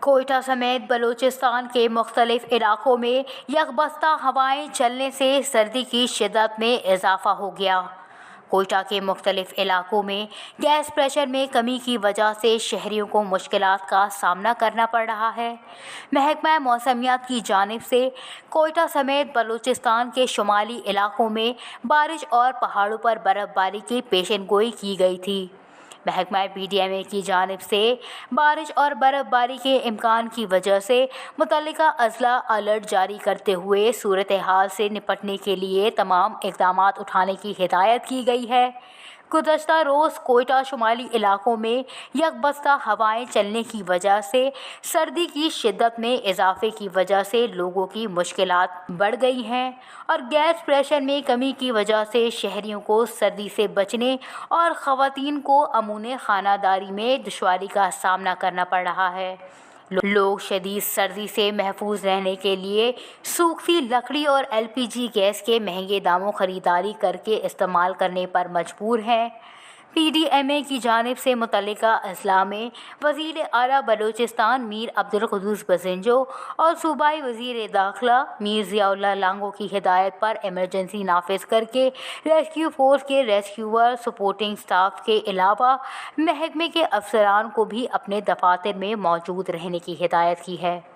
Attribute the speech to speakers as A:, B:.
A: کوئٹہ سمیت بلوچستان کے مختلف علاقوں میں یکبستہ ہوائیں چلنے سے سردی کی شدت میں اضافہ ہو گیا۔ کوئٹہ کے مختلف علاقوں میں گیس پریشر میں کمی کی وجہ سے شہریوں کو مشکلات کا سامنا کرنا پڑ رہا ہے۔ محکمہ موسمیات کی جانب سے کوئٹہ سمیت بلوچستان کے شمالی علاقوں میں بارش اور پہاڑوں پر برف باری کی پیشن گوئی کی گئی تھی۔ محکمہ PDMA کی جانب سے بارش اور برف باری کے امکان کی وجہ سے متعلقہ اضلاع الرٹ جاری کرتے ہوئے صورتحال سے نپٹنے کے لیے تمام اقدامات اٹھانے کی ہدایت کی گئی ہے۔ گزشتہ روز کوئٹہ شمالی علاقوں میں یکبستہ ہوائیں چلنے کی وجہ سے سردی کی شدت میں اضافے کی وجہ سے لوگوں کی مشکلات بڑھ گئی ہیں اور گیس پریشر میں کمی کی وجہ سے شہریوں کو سردی سے بچنے اور خواتین کو امون خانہ داری میں دشواری کا سامنا کرنا پڑ رہا ہے۔ لوگ شدید سردی سے محفوظ رہنے کے لیے سوکھتی لکڑی اور LPG گیس کے مہنگے داموں خریداری کر کے استعمال کرنے پر مجبور ہیں۔ PDMA کی جانب سے متعلقہ اضلاع میں وزیر اعلیٰ بلوچستان میر عبدالقدوس بزنجو اور صوبائی وزیر داخلہ میر ضیاء اللہ لانگو کی ہدایت پر ایمرجنسی نافذ کر کے ریسکیو فورس کے ریسکیور سپورٹنگ سٹاف کے علاوہ محکمے کے افسران کو بھی اپنے دفاتر میں موجود رہنے کی ہدایت کی ہے۔